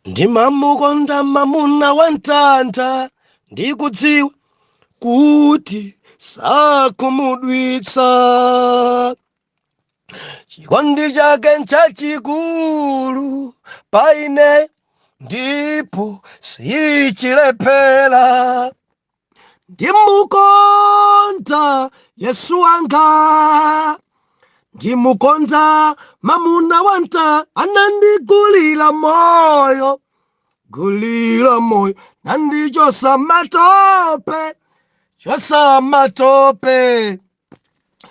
Ndimamukonda mamuna wantanta ndikudziwa kuti sakumudwitsa. Chikondi chake nchachikulu paine ndipo sichilephera. Ndimukonda Yesu wanga, ndimukonda mamuna wanta anandigulira moyo, gulira moyo nandichosa matope,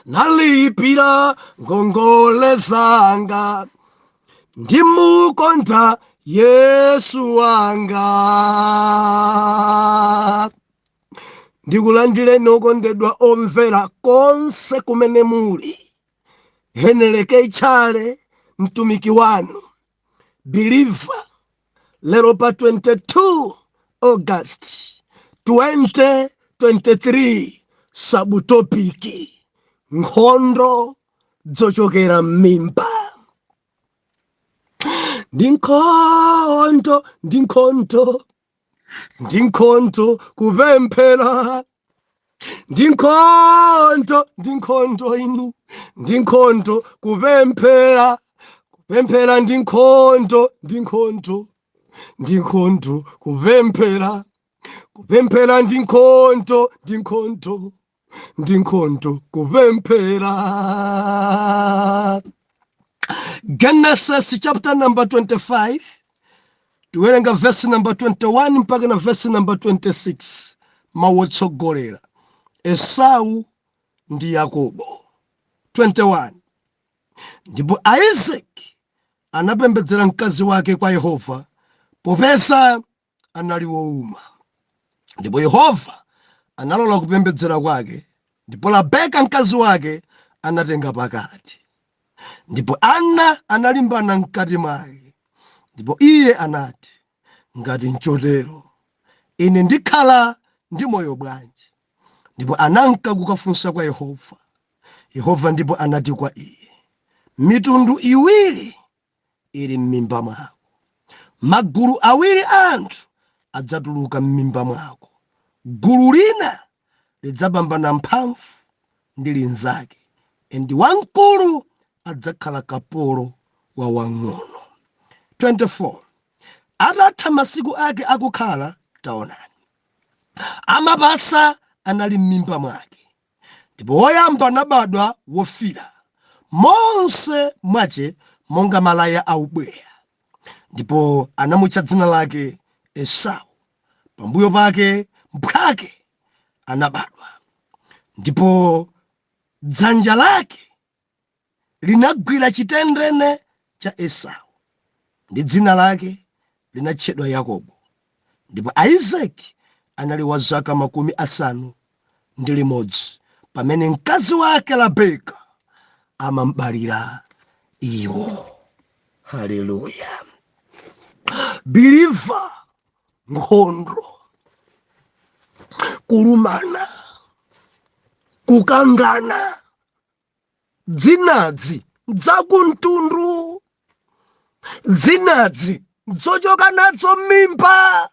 nalipira ngongole zanga. Ndimukonda Yesu wanga. Ndikulandire okondedwa omvera konse kumene muli. Heneleke ichale mtumiki wanu believer lero pa 22 August 2023 sabutopiki Nkhondo Zochokela m'mimba. Nkhondo kupemphera. Nkhondo inu. Nkhondo kupemphera. Nkhondo kupemphera. Nkhondo kupemphera. Genesis chapter number 25. Tuwerenga verse number 21 mpaka na verse number 26. Mawotsogolera Esau ndi Yakobo. 21. Ndipo Isaac anapembedzera mkazi wake kwa Yehova popeza anali wouma. Ndipo Yehova analola kupembedzera kwake, ndipo Labeka mkazi wake anatenga pakati. Ndipo Ana analimbana mkati mwake. Ndipo iye anati, ngati nchotero ine ndikhala ndi moyo bwanji? Ndipo ananka kukafunsa kwa Yehova. Yehova ndipo anati kwa iye, mitundu iwiri ili m'mimba mwako, magulu awiri anthu adzatuluka m'mimba mwako. Gulu lina lidzapambana mphamvu ndi linzake, ndi wamkulu adzakhala kapolo wa wang'ono. 24. Atatha masiku ake akukhala, taonani, amapasa anali m'mimba mwake. Ndipo woyamba anabadwa wofira, monse mwache monga malaya aubweya. Ndipo anamutcha dzina lake Esau. Pambuyo pake mphwake anabadwa, ndipo dzanja lake linagwira chitendere cha Esau, ndi dzina lake linatchedwa Yakobo. Ndipo Isaki anali wa zaka 60 pamene mkazi wake Labeka amambalira iwo. Haleluya. Believer, nkhondo, kulumana, kukangana, dzinazi dzakumtundu, dzinazi dzochoka nadzo m'mimba,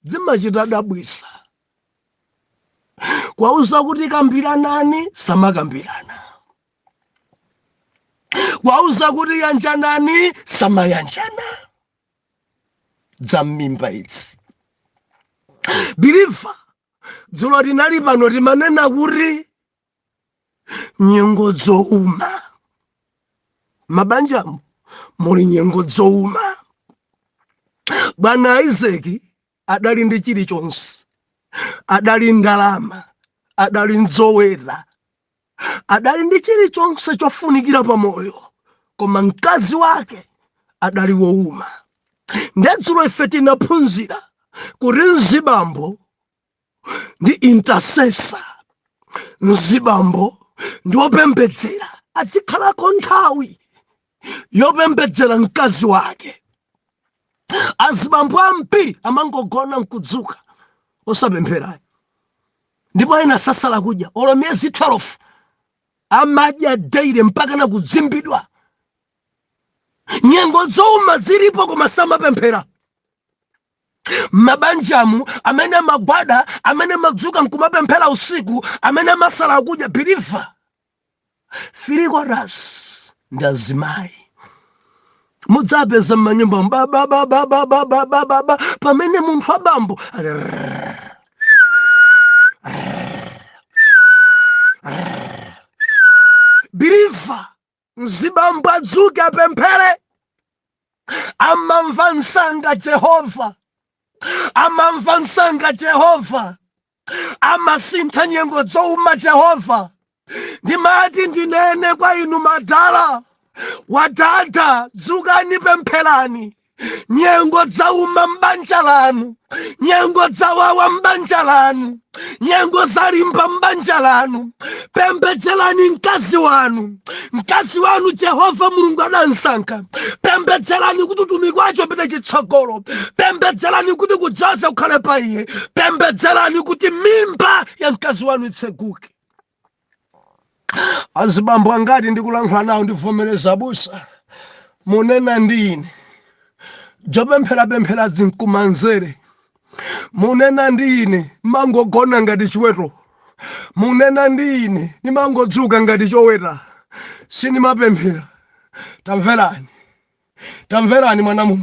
zimachita dabwisa. Kwauza kuti kambiranani, samakambirana. Kwauza kuti yanjanani, samayanjana. Za m'mimba idzi. Believer, dzulo linali pano limanena kuti nyengo zouma. Mabanjamu muli nyengo zouma. Bwana Isaki adali ndi chilichonse. Adali ndalama, adali nzowera, adali ndi chilichonse chofunikira pamoyo, koma mkazi wake adali wouma. Ndedzulo ife tinaphunzira kuti mzibambo ndi intercessor, mzibambo ndi wopembedzera azikhalako nthawi yopembedzera mkazi wake. Azibambo ambiri amangogona nkudzuka osapemphera. Ndipo ena sasala kudya olo miyezi 12 amadya daily mpaka na kudzimbidwa. Nyengo zouma zilipo koma samapemphera. mabanjamu amene magwada amene madzuka nkumapemphera usiku amene masala akudya believe filiko ras ndazimayi mudzapeza manyimbo baba pamene munthu abambo believe mzibambo adzuke apemphere amamva nsanga Jehova amamva nsanga Jehova amasintha nyengo zouma Jehova ndimati ndinene kwa inu madala wadada dzukani pempherani nyengo zauma mbanja lanu nyengo zawawa mbanja lanu nyengo zalimba mbanja lanu pembedzelani mkazi wanu Jehova Mulungu adansankha pembedzelani kuti utumiki wake upite chitsogolo pembedzelani kuti kudzaza kukhale pa iye pembedzelani kuti mimba ya mkazi wanu itseguke azibambo angati ndikulankhula nawo ndivomereza abusa munena ndine jopemphera zinkumanzere munena ndine mangogona ngati chiweto munena ndine nimangodzuka ngati choweta sinimapemphera tamverani mwana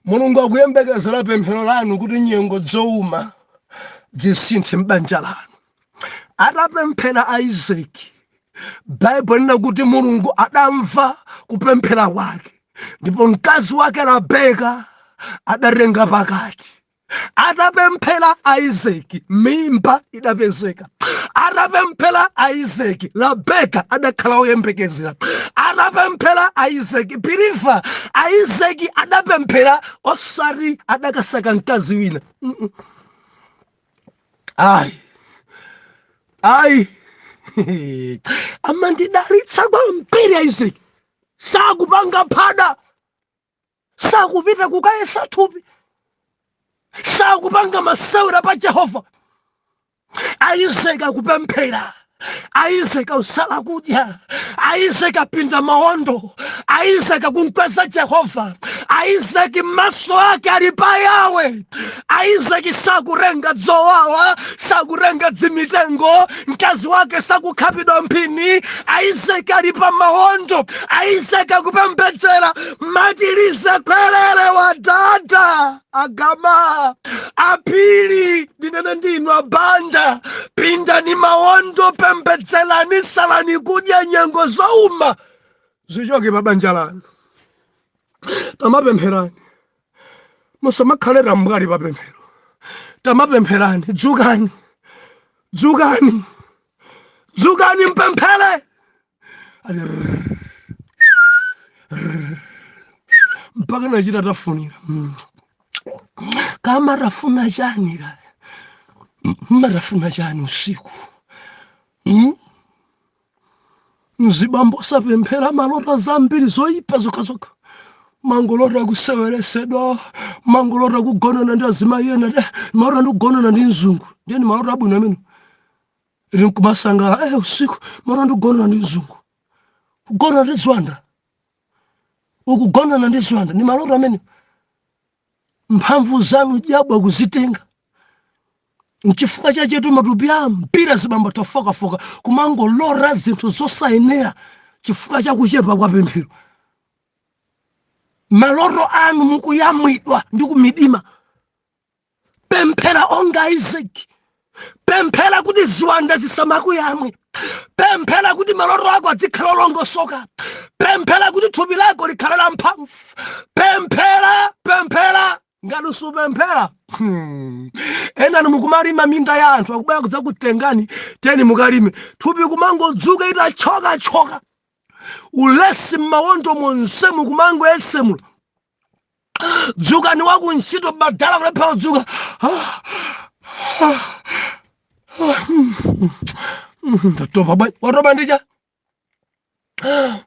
Mulungu akuyembekezera pemphero lanu kuti nyengo zouma zisinthe mbanja lanu atapemphera Isaac Bible lina kuti Mulungu adamva kupemphera kwake ndipo mkazi wake Rebeka adarenga pakati atapemphera Isaac mimba idapezeka atapemphera Isaac Rebeka adakhala oyembekezera atapemphera Isaac believe Isaac adapemphera osati adakasaka mkazi wina ai amandidalitsa kwambiri Isaac sakupanga phada sakupita kukayesa thupi sakupanga masewera pa Jehova Isaac akupemphera Isaac usala kudya Isaac apinda mawondo Isaac akunkweza Jehova Isaac maso ake ali pa Yawe Isaac sakurenga dzowawa sakurenga dzimitengo mkazi wake sakukhapidwa mphini Isaac ali pa mawondo Isaac akupembedzera matilize kwelele wa dada agama apili ndinene ndinu abanda pinda ni mawondo pembedzelani salani kudya nyengo zouma zichoke pabanja lanu tamapempherani musamakhalera mbwali papemphero tamapempherani dzukani mpemphere mpaka nachita tafunira kama rafuna chani marafuna chani usiku mzibambo sapemphera malota zambiri zoyipa zokhazoka mangolota kuseweresedwa mangolota kugonana ndi azimayi ena malota ndikugonana ndi mzungu ndiyeni malota abwino amene ili nkumasangala usiku malota ndikugonana ndi mzungu kugonana ndi ziwanda ukugonana ndi ziwanda ni malota amene mphamvu zanu jabwa kuzitenga mchifukwa chachetu matupi ambiri zibambo tafokafoka kumangolora zinthu zosayenera chifukwa chakuchepa kwa pemphero maloro anu mukuyamwidwa ndi kumidima pemphera onga Isaac pemphera kuti ziwanda zisamakuyamwe pemphera kuti maloro ako adzikhala olongosoka pemphera kuti thupi lako likhale la mphamvu pemphera ngati usupemphera ena mukumalima minda ya anthu akubaya kudzakutengani teni mukalime thupi kumangodzuka itachoka ulesi mawondo monse mukumango esemula dzukani waku ntchito badala kulepha dzuka ndatopa bwana watopa ndicha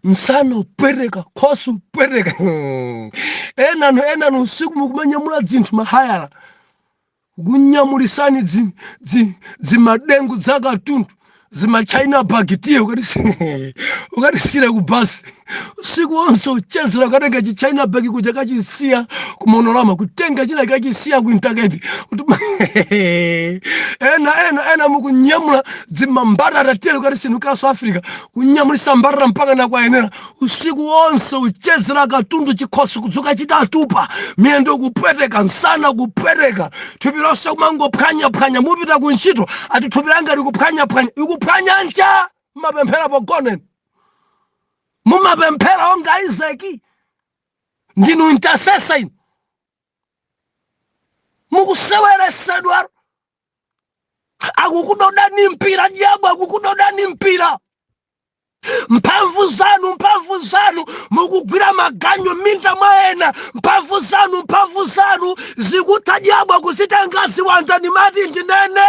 msana upereka khosi upereka enano usiku mukumanyamula dzinthu mahayala kunyamulisani zimadengu dzakatundu zima China bagitie ukatisira kubasi usiku wonse uchezera ukatenga chi China bag kuja kachisiya kumonorama kutenga china kachisiya kuintakepi ena mukunyamula zima mbarara tele ukatisinuka South Africa kunyamulisa mbarara mpaka na kwaenera usiku wonse uchezera katundu chikhosi kudzuka chitatupa miyendo kupweteka nsana kupweteka thupi lonse kumangophwanya mupita kuntchito ati thupi langa likuphwanya ikuphwanya ncha mumapemphera pogoneni mumapemphera onga Isaki ndinu intercessor inu mukuseweresedwa akukudodani mpira diabo akukudodani mpira mphamvu zanu mukugwira maganyo minta mwaena mphamvu zanu zikutha diabo kusita ngazi wantani mati ndinene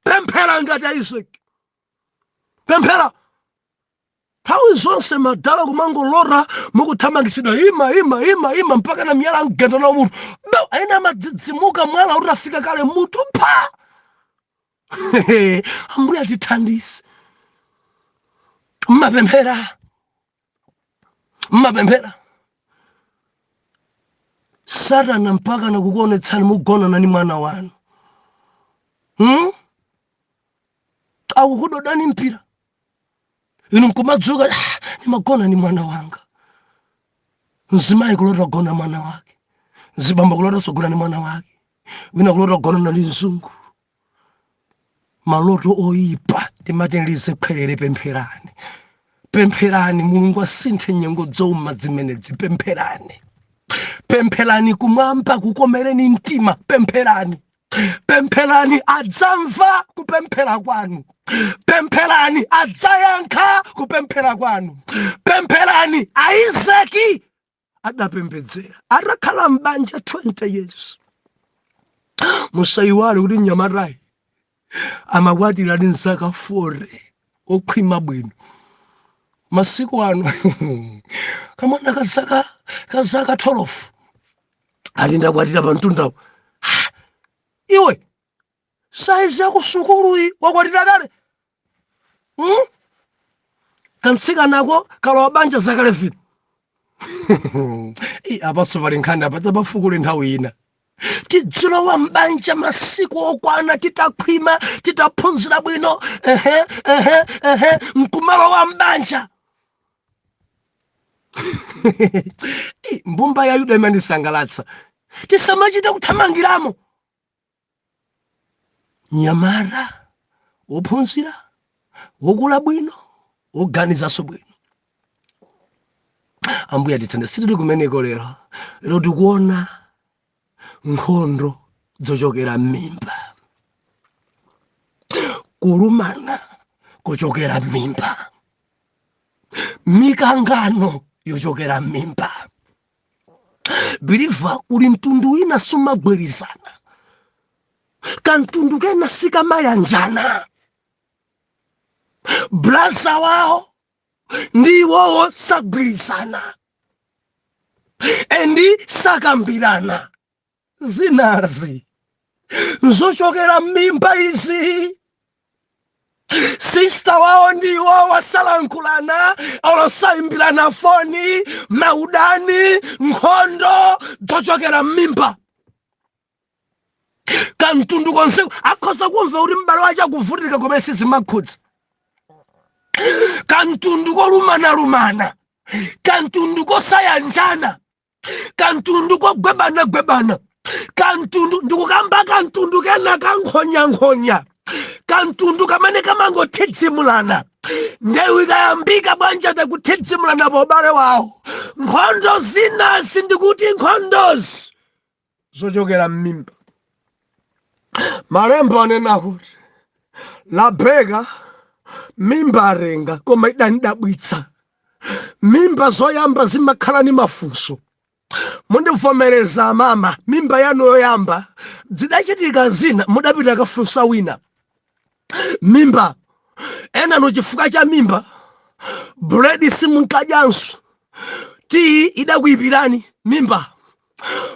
pemphera ngati Isaki pemphera nthawi zonse madala kumangolora mukuthamangisidwa ima mpaka na miyala mgenda na mutu aina madzidzimuka mwala utafika kale mutu pa Ambuye atithandise mmapemphera Satana mpaka na kukuonetsani mugonana ni mwana wanu akukudodani mpira inu nkumadzuka nimagona ni mwana wanga mzimayi kulota gona mwana wake mzibamba kulota sogona ni mwana wake wina kulota gona na nzungu maloto oipa timatenlize khwelere pempherani Mulungu asinthe nyengo zoma zimenezi pempherani kumwamba kukomereni mtima pempherani adzamva kupemphera kwanu pempherani adzayankha kupemphera kwanu pempherani Isaki adapembedzera atakhala mbanja 20 years musayiwale kuti nyamarayi amakwatira ndi nzaka 40 okhwima bwino masiku ano kamwana kazaka 12 ati ndakwatira pa mtundawo iwe saizi yako sukulu wakwatira kale kantsika nako kalowa banja zaka 11 apaso pali nkhani apatsa pafukule nthawi ina tidzilowa mbanja masiku okwana titakhwima titaphunzira bwino mkumalowa mbanja mbumba ya Yuda imanisangalatsa tisamachita kuthamangiramo nyamara wophunzira wokula bwino woganizaso bwino Ambuye atithandise sitili kumeneko lero tikuona nkhondo zochokera m'mimba kulumana kuchokera m'mimba mikangano yochokera m'mimba biliva uli mtundu wina sumagwirizana kantundu kena sikamayanjana blaza wao ndiwowo sagwirizana endi sakambirana zinazi zochokera m'mimba izi sister wao ndiwo wasalankulana olosaimbirana foni maudani nkhondo zochokera m'mimba kantundu konse akhoza kumva uri mbalo wacha kuvutika koma sisi makhudzi kantundu kolumana kantundu kosayanjana kantundu kogwebana kantundu ndikukamba kantundu kena kankhonya kantundu kamene kamangothidzimulana ndewi kayambika bwanja takuthidzimulana pobale wawo nkhondo zinasi ndikuti nkhondozi zochokera m'mimba malembo anena kuti labheka mimba arenga koma idanidabwitsa mimba zoyamba zimakhala ni mafunso mundivomereza mama mimba yanu yoyamba zidachitika zina mudapita kafunsa wina mimba ena nochifuka cha mimba bread simunkadyanso ti idakuipirani mimba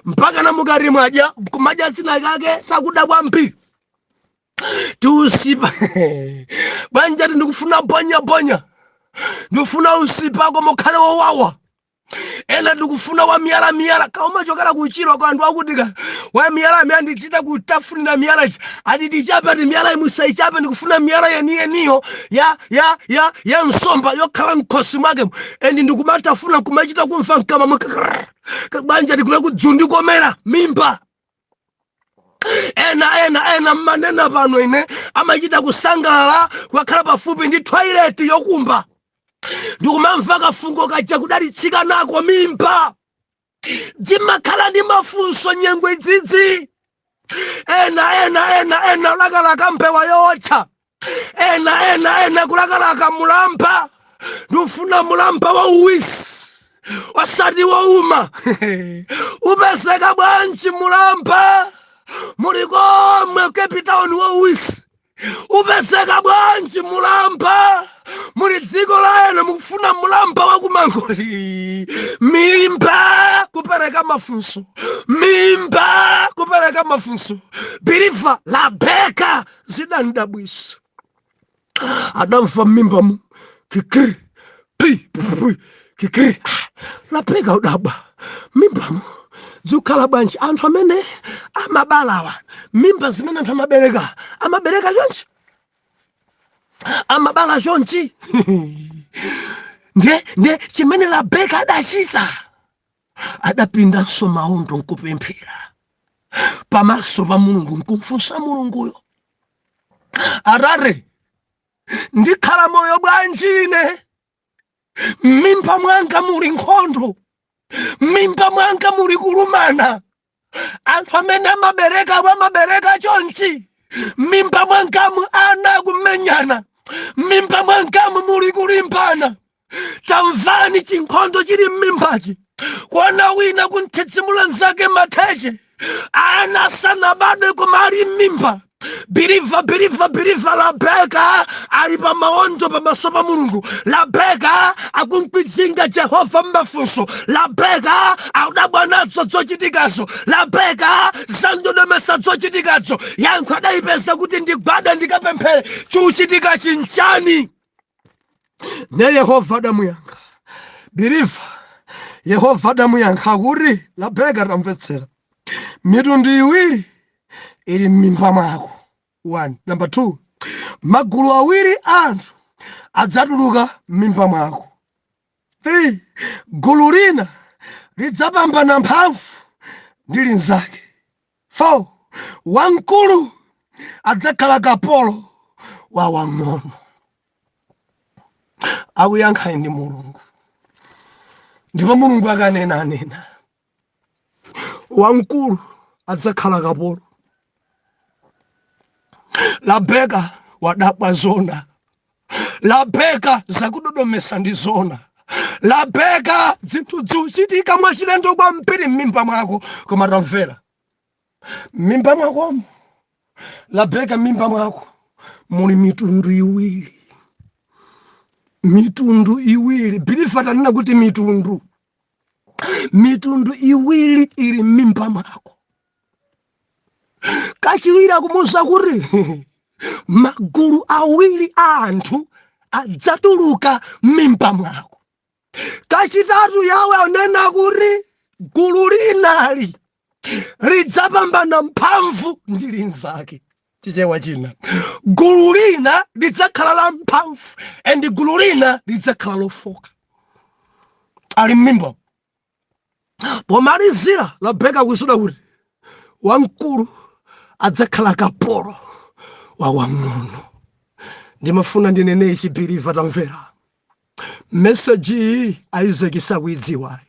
mpaka na mukari mwaja kumadya zina kake takuda kwambiri tiusipa banja ndikufuna bonya ndikufuna usipa kwa mukhale wawawa ena ndikufuna wa miyala kauma chokala kuchirwa kwa andu akutika wa miyala ndichita kutafunira miyala ati tichape ndi miyala musaichape ndikufuna miyala yeniyo ya nsomba yokhala mkhosi mwake endi ndikumatafuna kumachita kumfa mkama mwake banja ndikule kudzundi komera mimba ena manena pano ine amachita kusangalala kukhala pafupi ndi toilet yokumba ndikumamva kafungo kaja kudalitsika nako mimba dzimakhala ndi mafunso nyengwe dzidzi ena lakalaka mpewa yootcha ena kulakalaka mulamba ndifuna mulamba wa uwisi osati wouma upezeka bwanji mulamba mulikomwe Cape wa uwisi upezeka bwanji mulamba muli dziko la ena mukufuna mulamba wa kumangoli mimba kupereka mafunso biliva la beka zidandabwisa adamfa mimba mu kikiri kikiri la beka udaba mimba mu dzukhala bwanji anthu amene amabalawa mimba zimene anthu amabereka chonchi amabala chonchi nde chimene la beka adachita adapindanso maondo nkupemphera pamaso pa Mulungu nkumfunsa Mulunguyo arare ndikhala moyo bwanji ine mimba mwanga muli nkhondo mimba mwanga muli kulumana anthu amene amabereka chonchi mimba mwangamu ana kumenyana mimba mwangamu muli kulimbana tamvani chinkhondo chili mmimbachi kuona wina kunthitsimula nzake matheche ana sanabadwe kumali mimba biliva la beka ali pa maondo pamaso pa Mulungu la beka akumpitsinga Jehova mmafunso la beka audabwa nazo zochitikazo la beka zandodomesa zochitikazo yankho adayipeza kuti ndigwada ndikapemphere chuchitika chinchani ne Yehova adamuyankha biliva Yehova adamuyankha kuti la beka tamvetsera mitundu iwiri ili mmimba mwako 1 number 2 magulu awiri anthu adzatuluka mmimba mwako 3 gulu lina lidzapambana mphamvu ndi linzake 4 wamkulu adzakhala kapolo wa wang'ono akuyankha ndi Mulungu ndipo Mulungu akanena wamkulu adzakhala kapolo la beka wadabwa zona la beka zakudodomesa ndi zona la beka zinthu zichitika mwachilendo kwa mpiri mmimba mwako koma tamvera mmimba mwakomo la beka mmimba mwako muli mitundu iwiri bilifa tanena kuti mitundu iwiri ili mmimba mwako kachiwiri kumusa kuti magulu awiri anthu adzatuluka mmimba mwako kachitatu yawe anena kuti gulu linali lidzapambana mphamvu ndi linzake chichewa china gulu lina lidzakhala la mphamvu and gulu lina lidzakhala lofoka ali mmimba pomalizira la beka kusuda kuti wamkulu adzakhala kapolo wa wang'ono ndimafuna ndinene ichi biliva tamvera message Isaac sakuidziwa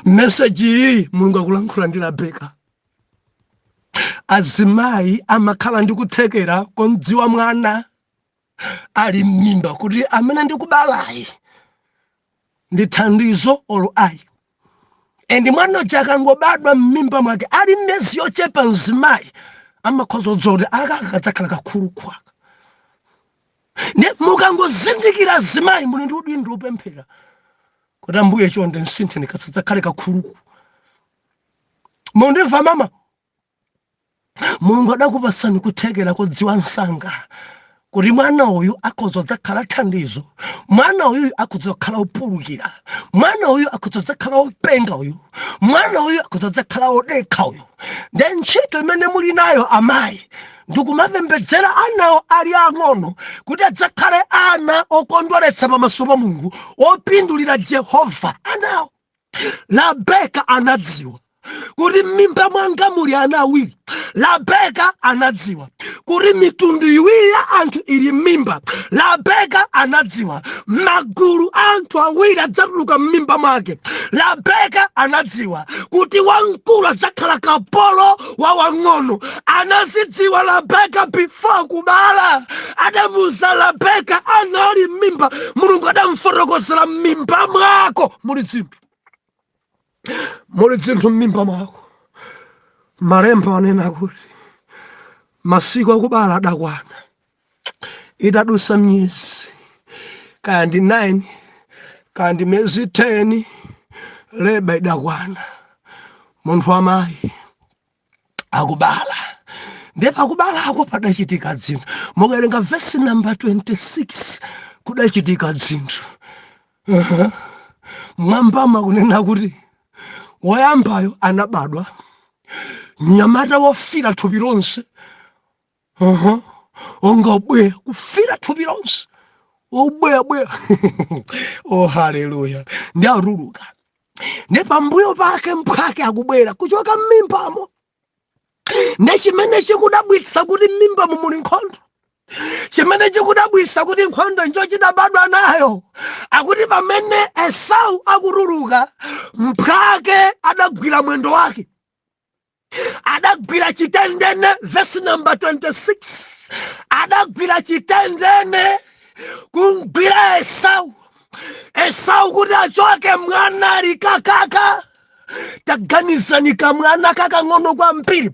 message Mulungu akulankhula ndi la beka azimayi amakhala ndi kuthekera kondziwa mwana ali mmimba kuti amene ndikubalayi ndi thandizo olo ayi endi mwana chakangobadwa mmimba mwake ali mmezi yochepa mzimayi amakhoza dzoti akakadzakhala kakhulu kwaka ne mukangozindikira zimayi muli ndi udindo upemphera kuti Ambuye chonde nsinthe ndikadzakhale kakhulu mondimva mama Mulungu adakupasani kuthekera kudziwa nsanga kuti mwana uyu akhozadzakhala thandizo, mwana uyu akhozakhala upulukira, mwana uyu akhozadzakhala upenga uyu, mwana uyu akhozadzakhala odekha uyu. Ndi ntchito imene muli nayo amayi ndikumapembedzera anawo ali ang'ono kuti adzakhale ana okondweretsa pamaso pa Mulungu, opindulira Jehova. Anawo Labeka anadziwa kuti m'mimba mwanga muli ana awiri. Labeka anadziwa kuti mitundu iwiri ya anthu ili m'mimba. Labeka anadziwa magulu anthu awiri adzatuluka m'mimba mwake. Labeka anadziwa kuti wamkulu adzakhala kapolo wa wang'ono. Anazidziwa Labeka before kubala. Adamuza Labeka anali m'mimba. Mulungu adamfotokozera m'mimba mwako muli zinthu m'mimba mwako. Malemba anena kuti masiku akubala adakwana. Itadusa myezi kaya ndi 9 kaya ndi miyezi 10, leba idakwana. Munthu amayi akubala. Ndipo akubala ako padachitika zinthu. Mukawerenga verse number 26 kudachitika zinthu. Mwambama kunena kuti woyambayo anabadwa mnyamata wofira thupi lonse. Onga ubweya kufira thupi lonse. Ubweya. Oh haleluya. Ndi aruluka. Ne pambuyo pake mphake akubwera kuchoka m'mimbamo. Ne chimene chikudabwitsa kuti m'mimbamo muli nkhondo. Chimene chikudabwitsa kuti nkhondo njo chidabadwa nayo. Akuti pamene Esau akuruluka, mphake adagwira mwendo wake. Adagwira chitendene, verse number 26. Adagwira chitendene kugwira Esau. Esau kuti achoke mwana alikakaka. Taganizani kamwana kakang'ono kwambiri,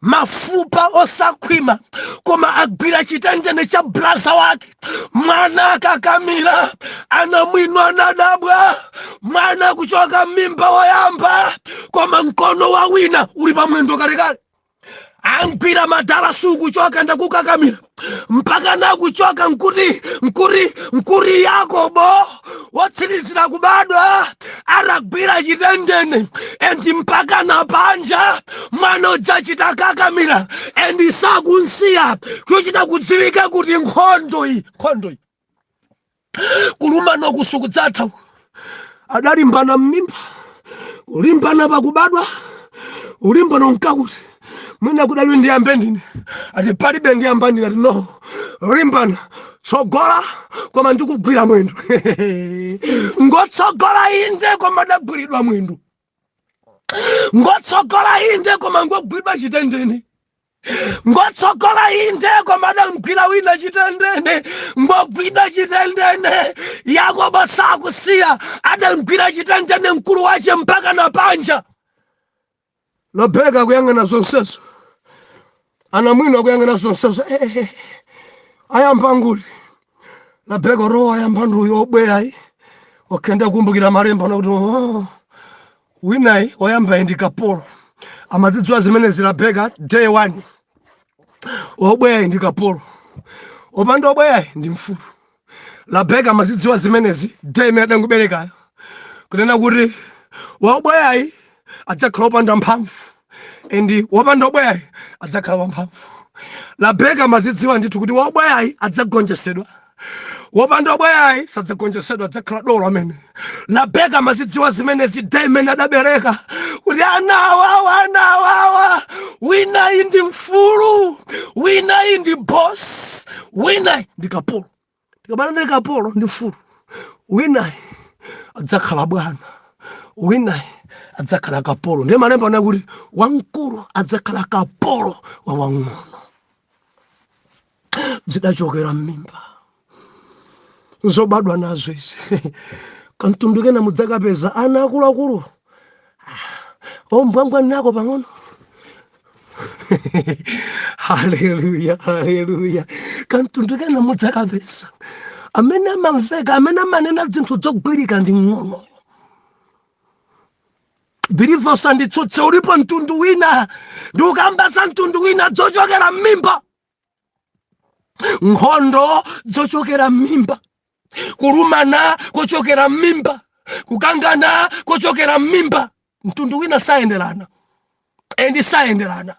mafupa osakhwima, koma agwira chitendene cha blaza wake. Mwana akakamira, anamwinwa nadabwa. Mwana kuchoka m'mimba woyamba, koma mkono wa wina uli pamwendo kalekale. Angwira madala sukuchoka ndakukakamira mpaka nakuchoka nkuri Yakobo wotsirizira kubadwa aragwira chitendene endi mpaka na panja mwana uja chitakakamira endi sakunsiya kuchita kudziwika kuti nkhondo iyi kuluma nokusukudzatha. Adalimbana m'mimba, ulimbana pakubadwa, ulimbana nkakuti mwina kudali ndiyambe ndine ati palibe ndiyamba ndine ati no limbana tsogola koma ndikugwira mwendo. Ngotsogola inde koma ndagwiridwa mwendo. Ngotsogola inde koma ngogwidwa chitendene. Ngotsogola inde koma ndagwira wina chitendene. Ngogwidwa chitendene. Yakobo sakusiya adagwira chitendene mkulu wache mpaka na panja. Labeka kuyang'ana zonsezo. Anamwino kuyang'ana zonsezo. Ayamba nguli. Labeka roho ayamba nduyo obweya. Okenda kumbukira malemba nakuti winayi oyamba ndi kapolo. Amazidziwa zimene zilabeka day 1. Obweya ndi kapolo. Opanda obweya ndi mfulu. Labeka amazidziwa zimenezi day imene adanguberekayo. Kunena kuti obweya adzakhala opanda mphamvu endi wopanda obweya adzakhala wamphamvu. Labeka amazidziwa ndithu kuti obweya adzagonjesedwa, wopanda obweya sadzagonjesedwa, adzakhala dolo amene. Labeka amazidziwa zimenezi day imene adabereka kuti anawawa wina ndi mfulu, wina ndi boss, wina ndi kapolo. Tikabana ndi kapolo ndi mfulu, wina adzakhala bwana, wina adzakhala kapolo. Ndiye malemba anakuti wamkulu adzakhala kapolo wa wang'ono. Zidachokera m'mimba zobadwa nazo izi. Kantunduke na mudzakapeza ana akuluakulu ombwambwa nako pang'ono. Haleluya. Kantunduke na mudzakapeza amene amamveka, amene amanena zinthu zogwirika ndi ng'ono. Believers anditsutse ulipo mtundu wina ndi ukambasa mtundu wina zochokera m'mimba. Nkhondo zochokera m'mimba, kulumana kochokera m'mimba, kukangana kochokera m'mimba. Mtundu wina sayenderana endi sayenderana,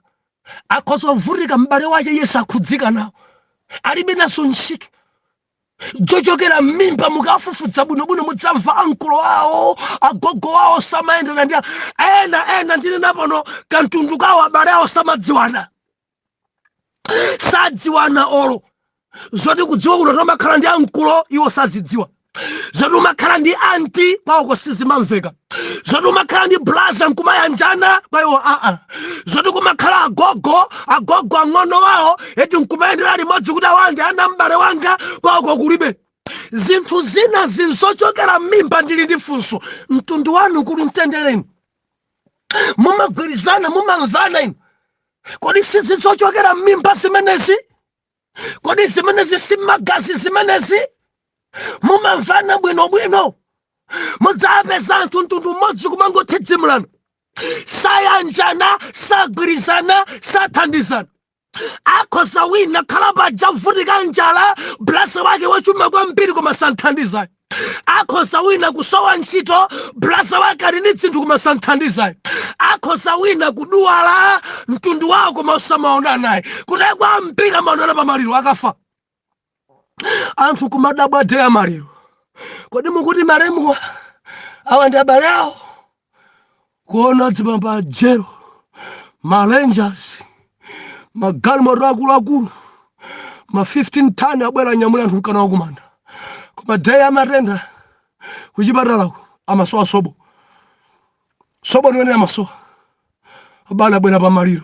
akhoza kuvutika m'bale wache Yesu akhudzika nawo, alibe naso ntchito. Zochokera m'mimba mukafufudza bwinobwino mudzamva ankolo awo agogo awo samayendera ndi ena ndine napono kantundu kawo abale awo samadziwana, sadziwana olo zoti kudziwa kuno tomakhala ndi ankolo iwo sazidziwa, zoti umakhala ndi anti kwawo sizimamveka, zoti umakhala ndi blaza nkumayanjana kwawo zoti kumakhala agogo ang'ono wawo eti nkumayendera limodzi kuti awandi ana m'bale wanga kwawo kulibe. Zinthu zina zinzochokera m'mimba. Ndili ndi funso, mtundu wanu kuli mtendereni, mumagwirizana mumamvana inu? Kodi sizizochokera m'mimba zimenezi? Kodi zimenezi si magazi zimenezi? Mumamvana bwinobwino, mudzapeza anthu mtundu mmodzi kumangothedzimulana, sayanjana, sagwirizana, sathandizana. Akhoza wina khala paja kuvutika njala, blasa wake wachuma kwambiri koma santhandizayo. Akhoza wina kusowa ntchito, blasa wake ali ndi zinthu koma santhandizayo. Akhoza wina kudwala, mtundu wawo koma usamaona naye, kudekwa mpira maonana pa maliro akafa. Anthu kumadabwa deya maliro, kodi mukuti malemuwa awa ndi abale awo? Kuona dzipamba jero, malengers, magalimoto akuluakulu, ma 15 tani abwera nyamula anthu mkana wakumanda, koma deya amatenda kuchipatalako amasowa sobo niwene amasowa abale abwera pa maliro.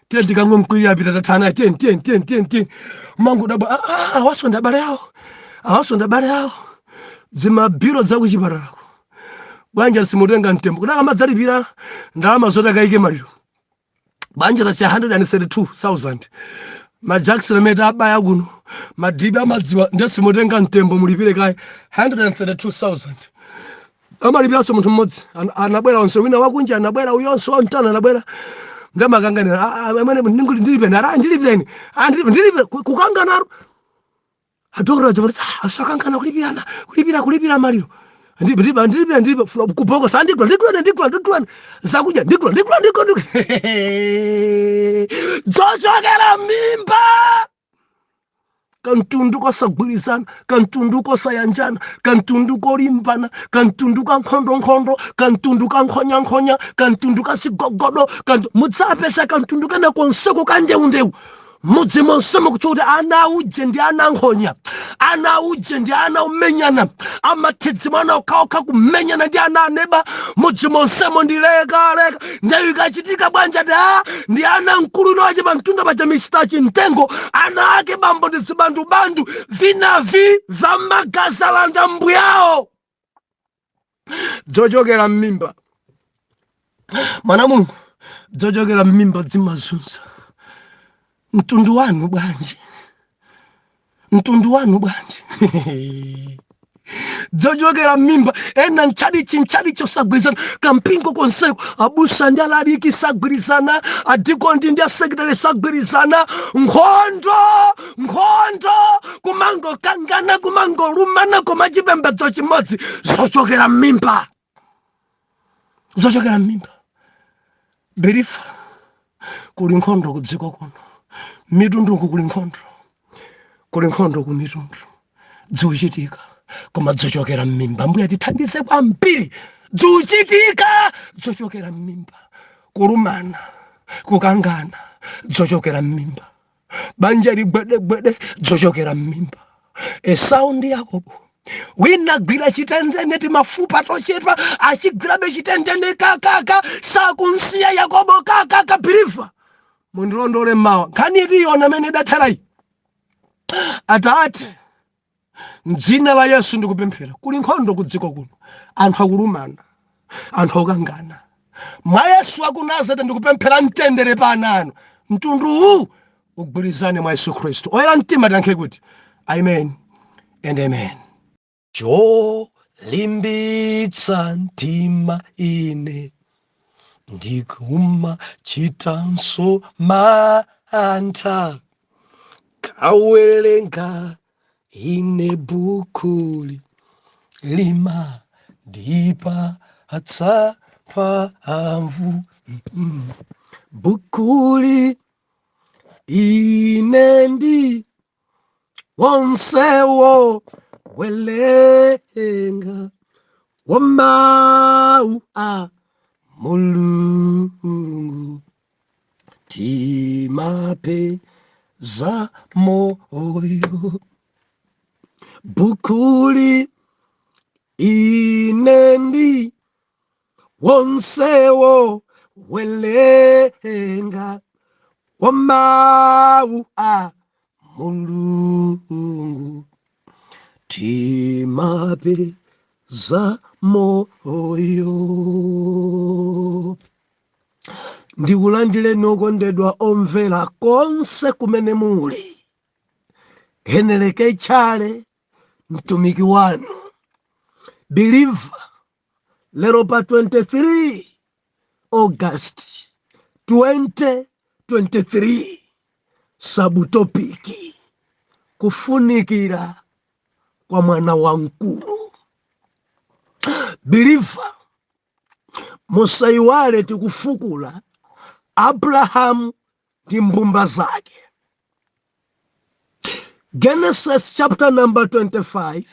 Tiye tikamwe mkwiri apita tathana tiye mangu dabwa awasonda abale awo zimabiro zakuchipatalako. Bwanja simutenga mtembo kudaka madzalipira ndalama zoti akaike maliro. Bwanja tasiya 132,000 majackson meta abaya kuno madibi amadziwa ndesimutenga mtembo mulipire kaye 132,000. Amalipiraso munthu mmodzi anabwera onse, wina wakunja anabwera, uyonso wamtana anabwera. Ndamakanganira amene ndilipireni kukanganaro adokotera chapati asakangana kulipira maliro ndilipira kuboko sandigula zakudya ndigula zochokera m'mimba. Kantundu kosagwirizana, kantundu kosayanjana, kantundu kolimbana, kantundu ka nkhondo, kantundu ka nkhonya, kantundu ka sigogodo, mudzapeza kantundu kana konseko kandeundewu. Mudzi monse mukuti ana uje ndi ana nkhonya, ana uje ndi ana umenyana, amathedzimana okhaokha kumenyana ndi ana aneba. Mudzi monsemo ndi leka ndayo ikachitika bwanja ndi ana mkulu nowache pamtunda paja michitachi mtengo, ana ake bambo ndi zibandubandu vinavi vamagazi alanda mbuyawo. Zochokera m'mimba, mwana Mulungu, zochokera m'mimba zimazunza. Mtundu wanu bwanji? Zochokera m'mimba ena nchalichi osagwirizana, kampingo konseko abusa ndi alaliki sagwirizana, adikondi ndi asekretari sagwirizana. Nkhondo kumangokangana, kumangolumana, koma chipembedzo chimodzi. Zochokera m'mimba. Berifa kuli nkhondo kudziko kuno, mitunduku kuli nkhondo ku mitundu zikuchitika, koma zochokera m'mimba. Mbuya tithandize kwambiri. Zikuchitika zochokera m'mimba, kulumana, kukangana, zochokera m'mimba. Banja ligwedegwede, zochokera m'mimba. Esau ndi Yakobo, wina gwira chitendene ti mafupa tochepa, achigwirabe chitendene kakaka, sakunsiya Yakobo kakaka. Birifa mundilondole mawa nkhani iliyona mene datherayi. Atate, m'dzina la Yesu ndikupemphera, kuli nkhondo kudziko kuno, anthu akulumana, anthu akukangana. Mwa Yesu aku Nazareti ndikupemphera mtendere pa ana anu. Mtundu ugwirizane mwa Yesu Khristu. Oyera mtima tiyankhe kuti amen and amen. Cholimbitsa mtima ine ndikumachita mantha, awerenga ine bukuli lima dipa hatsa pamvu bukuli inendi wonsewo welenga wamau a mulungu timape za moyo bukuli inendi wonsewo welenga wamau a mulungu timape za moyo. Ndikulandile okondedwa omvera konse kumene muli. Heneleke chale mtumiki wanu believer lero pa 23 August 2023 sabutopiki kufunikira kwa mwana wa nkulu. Believer musaiwale tikufukula Abraham ndi mbumba zake. Genesis chapter number 25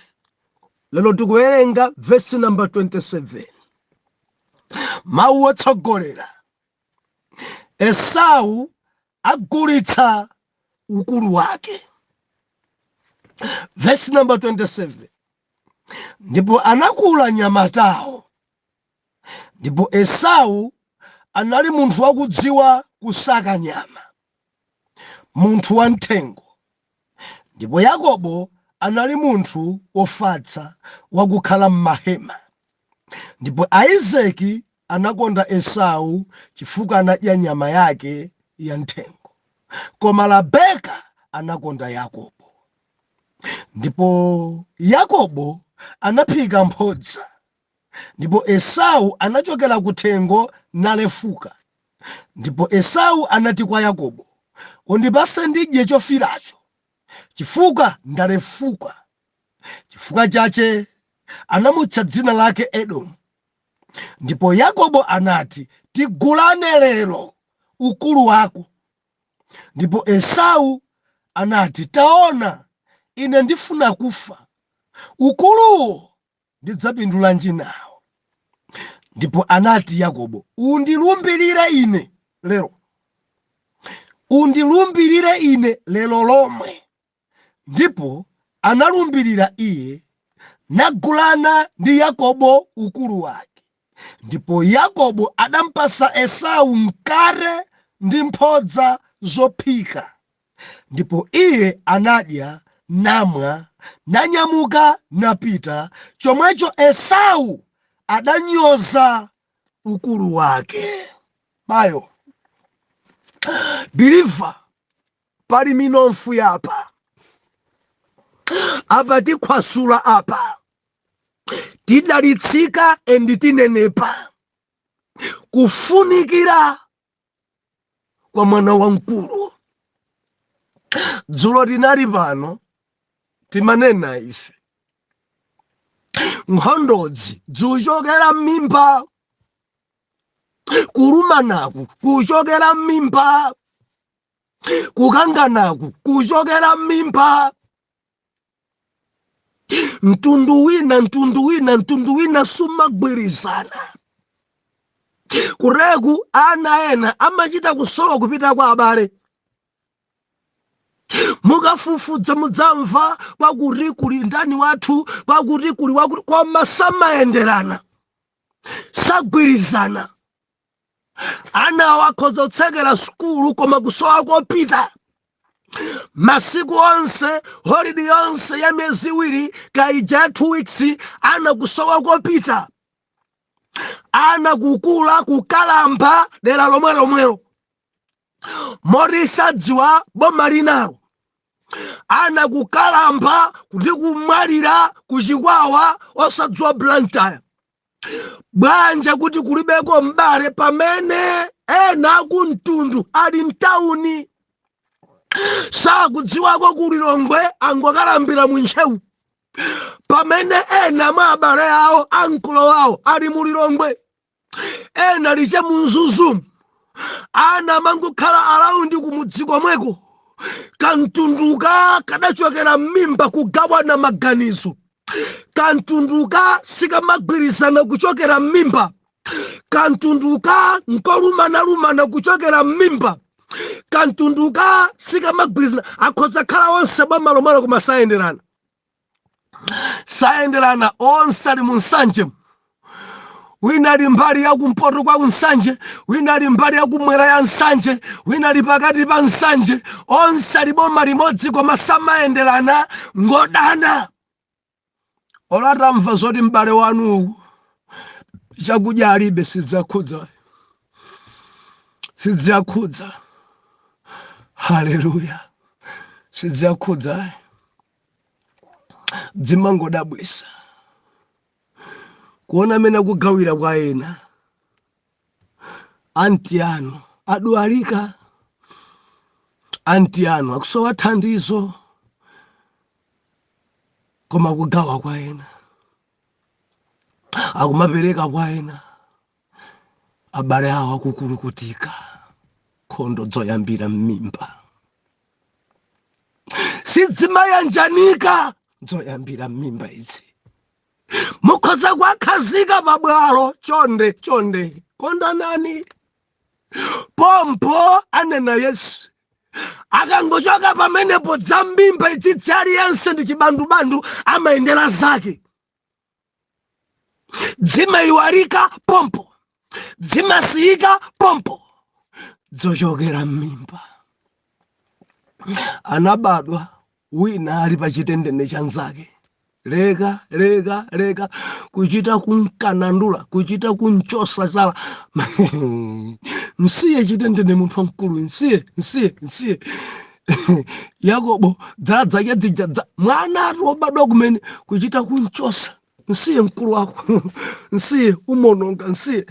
lelo tikuwerenga verse number 27. Mawu otsogolera Esau agulitsa ukulu wake. Verse number 27. Ndipo anakula nyamatawo. Ndipo Esau anali munthu wakudziwa kusaka nyama, munthu wa nthengo. Ndipo Yakobo anali munthu wofatsa wakukhala m'mahema. Ndipo Aisaki anakonda Esau chifukwa anadya nyama yake ya nthengo, koma Rebeka anakonda Yakobo. Ndipo Yakobo anaphika mphodza, ndipo Esau anachokera kuthengo nalefuka. Ndipo Esau anati kwa Yakobo, undipase ndidye chofiracho, chifukwa ndalefuka. Chifukwa chache anamutcha dzina lake Edomu. Ndipo Yakobo anati, tigulane lero ukulu wako. Ndipo Esau anati, taona, ine ndifuna kufa, ukuluwo ndidzapindulanji nawo? Ndipo anati Yakobo, undilumbirire ine lero, undilumbirire ine lero lomwe. Ndipo analumbirira iye, nagulana ndi Yakobo ukulu wake. Ndipo Yakobo adampasa Esau mkate ndi mphodza zophika. Ndipo iye anadya, namwa, nanyamuka napita. Chomwecho Esau adanyoza ukulu wake. Mayo believer pali minomfu yapa apa tikhwasula apa tidalitsika endi tinenepa kufunikira kwa mwana wa nkulu. Dzulo tinali pano timanena ife nkhondodzi zochokera m'mimba, kulumanaku kuchokera m'mimba, kukanganaku kuchokera m'mimba. Mtundu wina sumagwirizana. Kureku ana ena amachita kusowa kupita kwa abale. Mukafufudza mudzamva pakuti kuli ndani wathu, pakuti kuli wakuti, koma samayenderana, sagwirizana. Ana wakhoza kutsekera sukulu koma kusowa kopita. Masiku onse, holiday yonse ya miezi iwiri, kaija 2 weeks, ana kusowa kopita. Ana kukula kukalamba dera lomwero morisadziwa boma linalo. Ana kukalamba kuti kumwalira kuchikwawa osadziwa Blantyre. Bwanja kuti kulibeko mbale pamene ena kumtundu ali mtauni. sakudziwako kuli Lilongwe angokalambira munchewu pamene ena mwa abale awo ankolo wawo ali mu Lilongwe ena liche munzuzu ana mangokhala alaundi kumudzi komweko kantunduka kadachokera m'mimba kugawana maganizo kantunduka sikamagwirizana kuchokera m'mimba kantunduka nkolumana kuchokera m'mimba kantunduka sikamagwirizana akhoza khala onse bamalo koma sayenderana onse ali munsanje wina ali mbali ya kumpoto kwa nsanje wina ali mbali ya kumwera ya nsanje wina ali pakati pa nsanje onse ali boma limodzi koma samayenderana ngodana olatamva zoti m'bale wanu chakudya alibe sidzakhudza haleluya sidzakhudza dzimangodabwisa kuona amene kugawira kwa ena anti anu adwalika anti anu akusowa thandizo koma kugawa kwa ena akumapereka kwa ena abale awo akukulukutika nkhondo zoyambira m'mimba sidzimayanjanika zoyambira m'mimba izi mukhoza kwakhazika pabwalo chonde kondanani pompo anena Yesu akangochoka pamenepo dzamimba itsitsi aliyense ndi chibandubandu amayendera zake dzimayiwalika pompo dzimasiyika pompo zochokera m'mimba anabadwa wina ali pa chitendene cha nzake leka kuchita kunkanandula kuchita kunchosa sala msiye chitendene munthu mkulu msiye Yakobo dzadzake dzidza mwana wobadwa kumene kuchita kunchosa msiye mkulu wako msiye umononga msiye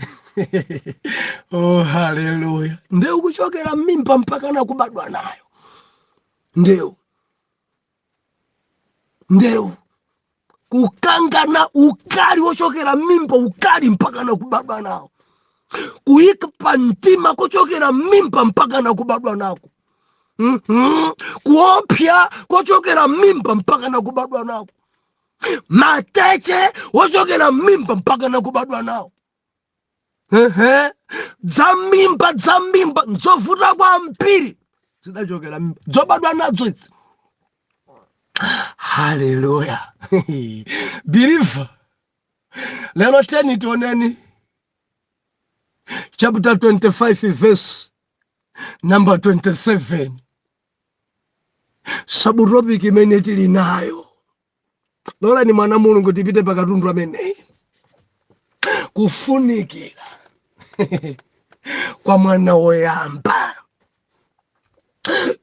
oh haleluya ndeu kuchokera m'mimba mpaka na kubadwa nayo ndeu kukangana ukali wochokera m'mimba ukali mpaka na kubadwa nawo kuyika pantima kochokera m'mimba mpaka na kubadwa nako kuopya kochokera m'mimba mpaka na kubadwa nako mateche wochokera m'mimba mpaka na kubadwa nawo dzamimba nzovuta kwambiri zidachokera m'mimba zobadwa nadzo idzi haleluya believer lero teni tioneni chapter 25 verse number 27 sabutopiki imene tili nayo lola ni mwana mulungu tipite pakatundu amene kufunikira kwa mwana woyamba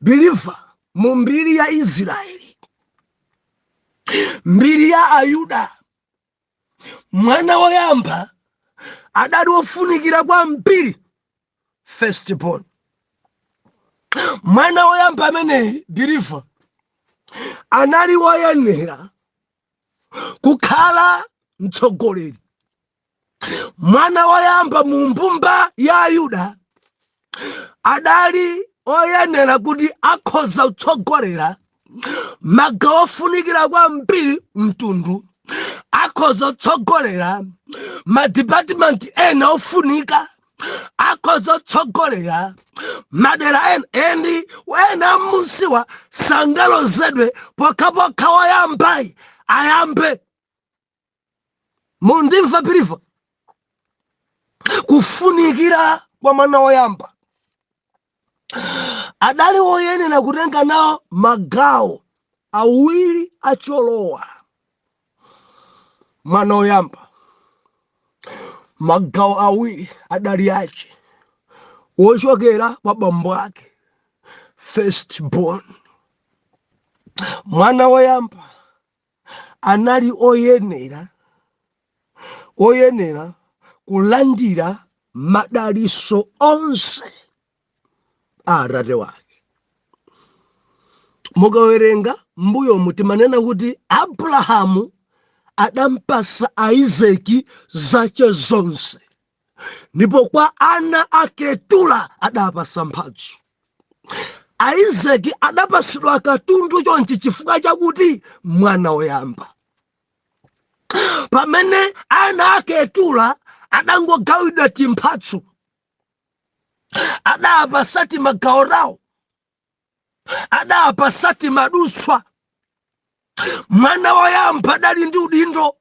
believer mu mbiri ya Israeli mbiri ya Ayuda mwana woyamba adali wofunikira kwa mbiri firstborn mwana woyamba amene believer anali woyenera kukhala mtsogoleri mwana woyamba mu mbumba ya Ayuda adali oyenera kuti akhoza kutsogolera magawo ofunikira kwa mbiri mtundu akhoza kutsogolera madipatimenti ena ofunika akhoza kutsogolera madera ena endi wena musiwa sangalozedwe pokhapokha woyambayi ayambe mundimva believer kufunikira kwa mwana woyamba adali woyenera kutenga nawo magawo awiri acholowa mwana woyamba magawo awiri adali ache wochokera kwa bambo ake firstborn mwana woyamba anali oyenera kulandira madaliso onse atate wake mukawerenga mbuyo mutimanena kuti Abrahamu adampasa Isaki zace zonse, ndipo kwa ana aketula adapasa mphatso. Isaki adapasidwa katundu chonchi chifukwa chakuti mwana woyamba. Pamene ana aketula adangogawidwa timphatso, adapasati magawo rawo, adapasati maduswa. Mwana woyamba dali ndi udindo,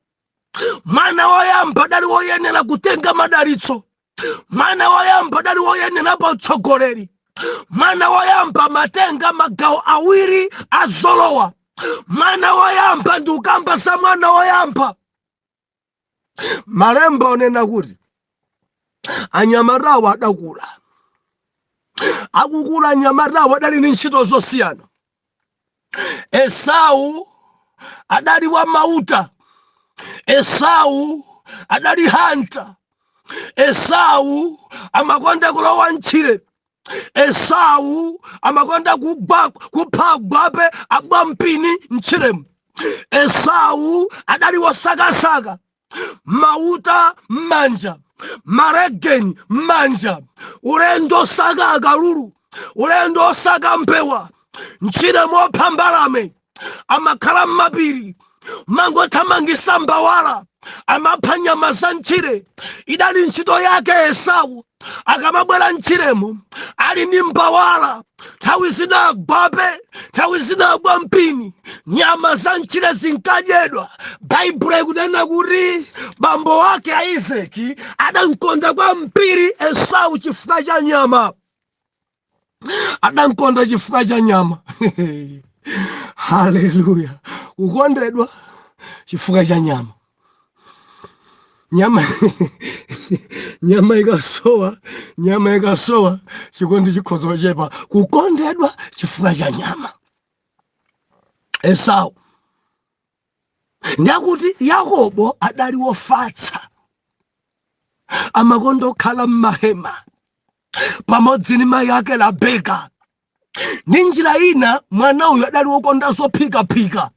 mwana woyamba dali woyenera kutenga madalitso, mwana woyamba dali woyenera pa utsogoleri, mwana woyamba matenga magawo awiri azolowa, mwana woyamba ndi ukamba sa mwana woyamba. Malemba onena kuti anyamatawo adakula, akukula anyamatawo adali ndi ntchito zosiyana. Esau adali wa mauta, Esau adali hanta, Esau amakonda kulowa ntchire, Esau amakonda kupha agwape agwa mpini ntchiremu. Esau adali wosakasaka, mauta mmanja, maregeni mmanja, ulendo saka akalulu, ulendo saka mpewa, ntchire mopha mbalame, amakhala m'mapiri, mangothamangisa mbawala, amapha nyama za ntchire. Idali ntchito yake Esau. Akamabwera ntchiremo ali ndi mbawala, nthawi zina agwape, nthawi zina agwa mpini, nyama za ntchire zinkadyedwa. Baibulo ikunena kuti bambo wake Isaki adankonda kwambiri Esau chifukwa cha nyama. Adankonda chifukwa cha nyama. Haleluya. Kukondedwa chifukwa cha nyama. Nyama ikasowa chikondi chikhozo chepa. Kukondedwa chifukwa cha nyama. Esau ndakuti Yakobo adali wofatsa, amakonda kukhala m'mahema pamodzi ndi mayi ake Rebeka. Ndi njira ina mwana uyu adali wokonda zophikaphika,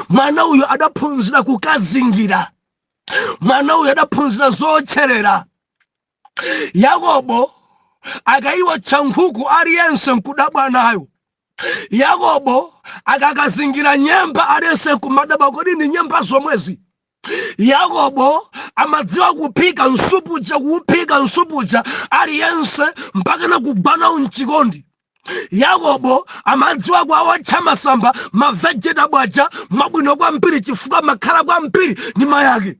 mwana uyu adaphunzira kukazingira, mwana uyu adaphunzira zotcherera. Yakobo akayiwotcha nkhuku aliyense nkudabwa nayo. Yakobo akakazingira nyemba aliyense nkumadabwa kodi ni nyemba zomwezi. Yakobo amadziwa kuphika nsupuja, kuphika nsupuja aliyense mpaka na kugwana mchikondi. Yakobo amadziwa kuwatcha masamba mavegetables aja mabwino kwambiri chifukwa makhala kwambiri ndi mayake.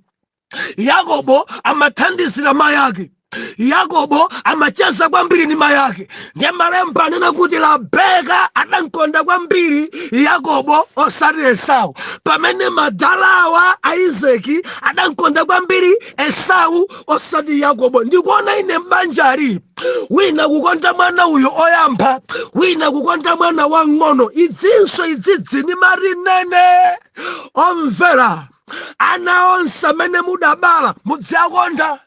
Yakobo amathandizira mayake. Yakobo amacheza kwambiri ndi mayake. Ndiye malemba anena kuti Rebeka adankonda kwambiri Yakobo osati Esau. Pamene madalawa Isaki adankonda kwambiri Esau osati Yakobo. Ndikuona ine mbanjali wina kukonda mwana uyo oyamba, wina kukonda mwana wang'ono. Idzinso idzidzi ni marinene omvera. Ana onse amene mudabala mudziakonda.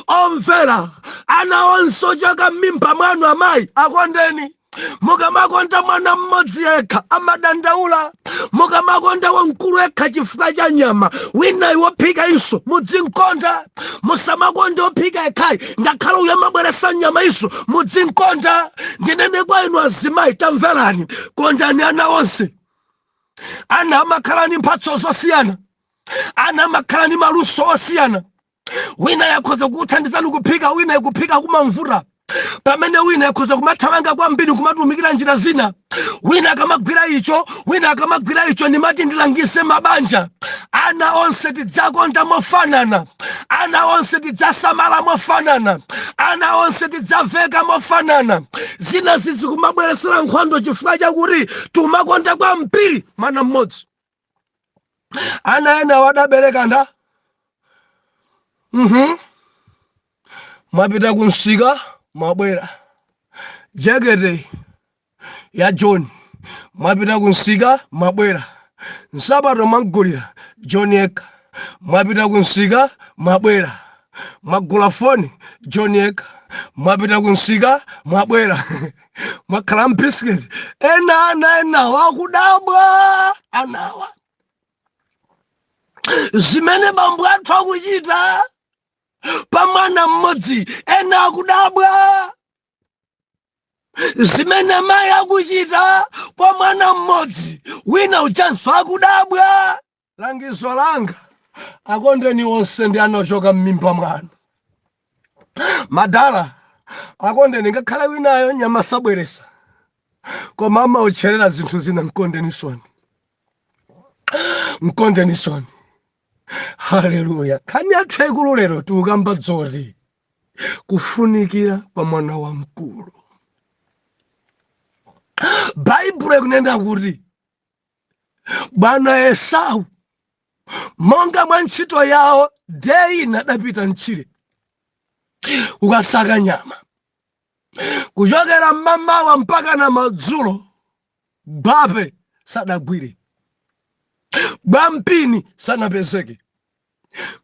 Omvera, ana onse ochoka m'mimba mwanu amayi akondeni. Mukamakonda mwana mmodzi yekha amadandaula. Mukamakonda wamkulu yekha chifukwa cha nyama, wina wophika iso mudzinkonda. Musamakonda wophika yekhayi ngakhale uyo amabweresa nyama iso mudzinkonda. Ndinene kwa inu azimayi, tamverani, kondani ana onse. Ana amakhala ndi mphatso zosiyana, ana amakhala ndi maluso osiyana. Wina yakhoza kukuthandizani kuphika, wina yakuphika kumamvura. Pamene wina yakhoza kumathamanga kwambiri kumatumikira njira zina. Wina akamagwira icho, wina akamagwira icho, ndimati ndilangise mabanja. Ana onse tidzakonda mofanana, ana onse tidzasamala mofanana, ana onse tidzaveka mofanana. Zina zizi kumabweresera nkhondo chifukwa chakuti tumakonda kwambiri mwana mmodzi. Ana ena wadabereka nda mwapita kunsika mwabwera. Jekete ya John mwapita kunsika mwabwera. Nsapato mwagulira John yekha. Mwapita kunsika mwabwera. Mwagula foni John yekha. mwapita kunsika mwabwera mwakhala biscuit ena wakudabwa anawa zimene bambo athu akuchita pa mwana mmodzi ena akudabwa zimene mayi akuchita pa mwana mmodzi wina uchanso akudabwa. Langizo langa akondeni onse ndi anochoka m'mimba mwanu. Madala akondeni ngakhale winayo nyama sabweresa koma amaucherera zinthu zina mkondeni soni. Haleluya. Khani athu aikulu lero tikukamba dzoti kufunikira kwa mwana wamkulu. Baibulo ikunena kuti bwana Esau monga mwa ntchito yawo deyi nadapita mchire kukasaka nyama kuchokera mmamawa mpaka na madzulo bape sadagwire, bwampini sanapezeke,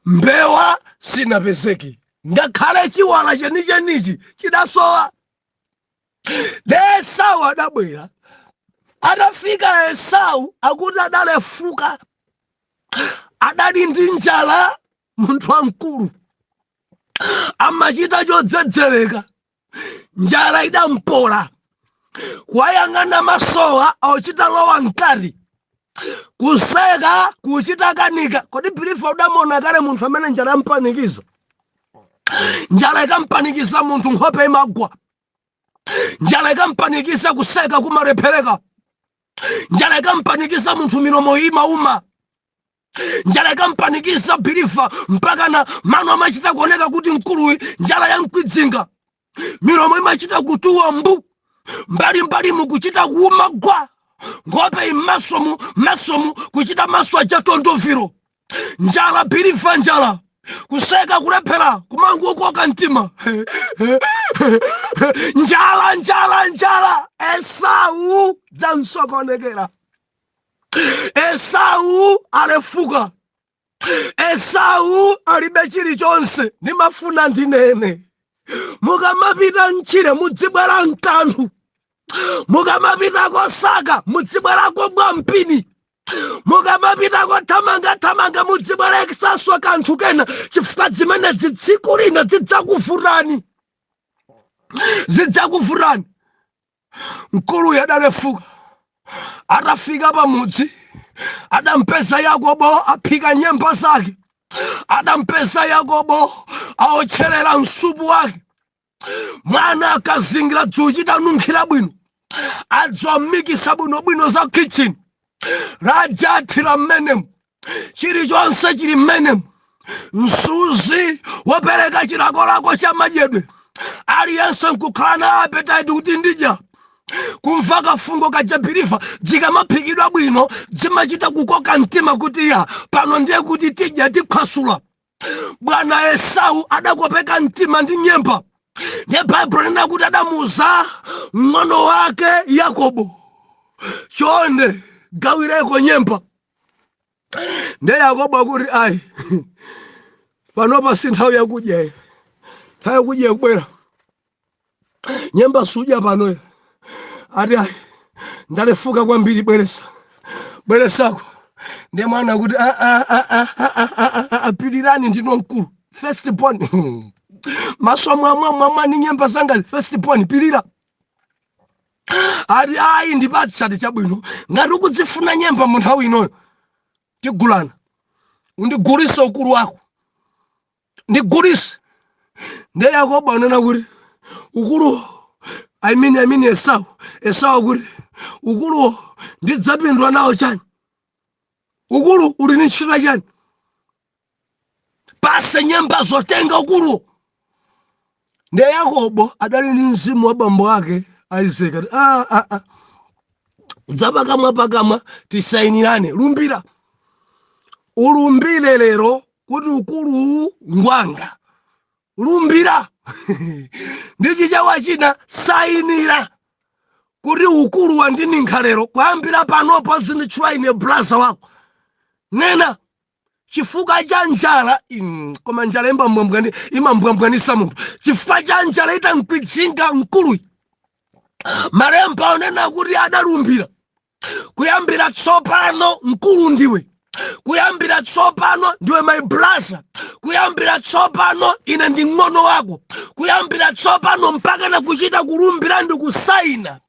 mbewa sinapezeke, ngakhale chiwala chenichenichi chidasowa. Esau adabwera, adafika Esau akuti adalefuka, adali ndi njala. Munthu wamkulu amachita chodzedzereka, njala idampola, wayang'ana masowa auchita lowa mkati, kuseka kuchita kanika. Kodi bilifa udamona kale munthu amene njala yampanikiza? Njala ikampanikiza munthu nkhope imagwa, njala ikampanikiza kuseka kumalephereka, njala ikampanikiza munthu milomo imauma, njala ikampanikiza bilifa mpaka na mano amachita kuoneka kuti mkuluwi njala yankwidzinga, milomo imachita kutuwa mbu, mbali mukuchita kuuma gwa, nkhope imasomu kuchita maso achatondoviro. Njala bilifa, njala kuseka kulephera kumangukoka mtima. njala. Esau dzamsokonekera, Esau alefuka, Esau alibe chilichonse. Ndimafuna ndinene, mukamapita mchire mudzibwera mkanthu, mukamapita kosaka mudzibwerako bwampini, mukamapita thamanga mudzibwera kisaswa kanthu kena, chifukwa zimene tsiku lina zidzakuvutani. Mkulu adalefuka, atafika pamudzi adampeza Yakobo aphika nyemba zake, adampeza Yakobo aotcherera msupu wake. Mwana akazingira dzuchi tanunkhira bwino, adzamikisa bwino za kitchen, rajathira mmenemu, chilichonse chili mmenemu. Msuzi wopereka chilakolako cha madyedwe, aliyense nkukhala na appetite kuti ndidya. Kumva kafungo kaja bilifa zikamaphikidwa bwino zimachita kukoka mtima kuti ya pano ndiye kuti tidya tikhwasula. Bwana Esau adakopeka mtima ndi nyemba, ndiye Baibulo linena kuti adamuza mng'ono wake Yakobo, chonde gawireko nyemba. Ndiye Yakobo akuti ayi panopa si nthawi yakudya, nthawi yakudya kubwera nyemba sudya pano. Ati ayi ndalefuka kwambiri, bweresako. Ndiye mwana kuti apilirani ndino mkulu, first born. Maso mwa ni nyemba zanga first born, pilira. Ati ayi ndipatsa chabwino, ngati ukudzifuna nyemba mu nthawi inoyo tigulana, undigulise ukulu wako, ndigulise. Ndiye Yakobo anena kuti ukulu I mean Esau kuti ukulu ndidzapindwa nawo chani? Ukulu uli ni ntchito chani? Pase nyemba zotenga ukulu. Ndiye Yakobo adali ndi mzimu wa bambo ake Isaac. Pakamwa tisainirane, lumbira. Ulumbire lero kuti ukulu ngwanga. Lumbira. Ndichi chawa china sainira kuti ukulu wandini nkhalero kuyambira panopo zinditchula ine blaza wako. Nena chifuka cha njala koma njala imambwambwanisa munthu. Chifuka cha njala itamkwitsinga mkulu. Malemba onena kuti adalumbira, kuyambira tsopano mkulu ndiwe, kuyambira tsopano ndiwe my brother, kuyambira tsopano ine ndi ng'ono wako, kuyambira tsopano mpaka na kuchita kulumbira ndi kusaina.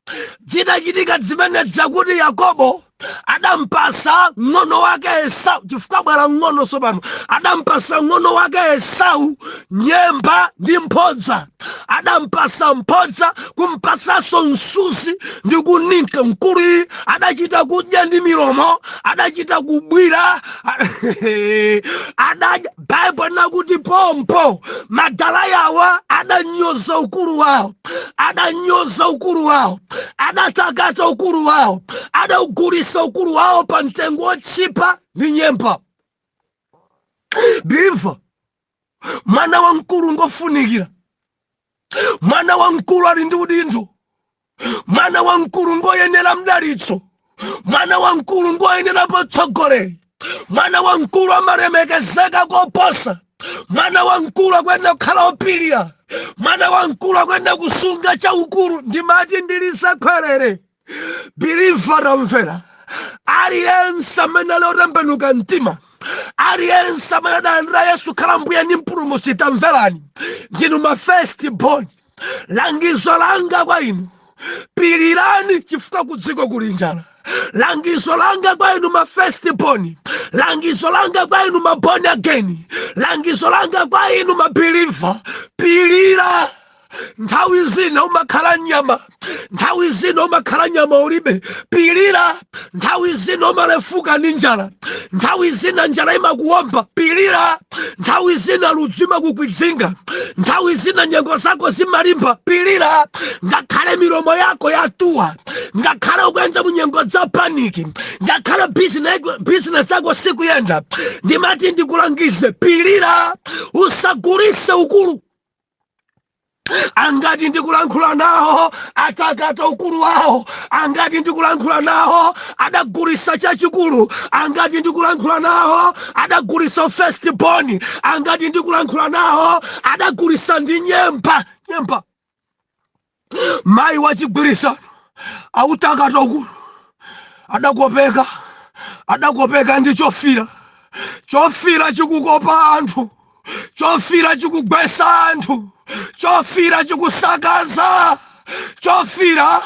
Chidachitika zimene zakuti Yakobo adampasa ng'ono wake Esau, chifukwa bwera ng'ono tsopano, adampasa ng'ono wake Esau nyemba ndi mphodza. Adampasa mphodza, kumpasaso msuzi ndi kuninka. Mkulu adachita kudya ndi milomo, adachita kubwira. Bible nakuti pompo madala yawa adanyoza ukulu wawo, adanyoza ukulu wawo, adatakata ukulu wawo, adaugulisa ukulu wawo pa mtengo wochipa ndi nyemba. Believer, mwana wa mkulu ngofunikira, mwana wa mkulu ali ndi udindo, mwana wa mkulu ngoyenera mdalitso, mwana wa mkulu ngoyenera patsogoleri, mwana wa mkulu amalemekezeka koposa, mwana wa mkulu akwenda kukhala opirira, mwana wa mkulu akwenda kusunga chaukulu. Ndimati ndilisakhwerere. Believer tamvera, aliyense amene alotembenuka mtima, aliyense amene adalandira Yesu khala Mbuye ndi Mpulumutsi, tamverani, ndinu ma first born. Langizo langa kwa inu, pirirani chifukwa kudziko kuli njala. Langizo langa kwa inu ma first born, langizo langa kwa inu ma born again, langizo langa kwa inu ma believer, pirira. Nthawi zina umakhala nyama, nthawi zina umakhala nyama ulibe, pirira. Nthawi zina umalefuka ndi njala, nthawi zina njala imakuwomba, pirira. Nthawi zina ludzu imakukwidzinga, nthawi zina nyengo zako zimalimba, pirira. Ngakhale milomo yako yatuwa, ngakhale ukuyenda mu nyengo za paniki, ngakhale business yako sikuyenda, ndimati ndikulangize, pirira. Usagulise ukulu. Angati ndikulankhula nawo atakata ukulu wawo, angati ndikulankhula nawo adagulisa chachikulu, angati ndikulankhula nawo adagulisa first born, angati ndikulankhula nawo adagulisa ndi nyemba. Mayi wachigwirisano autakata ukulu, adakopeka ndi chofira chikukopa anthu, chofira chikugwesa anthu, chofira chikusakaza, chofira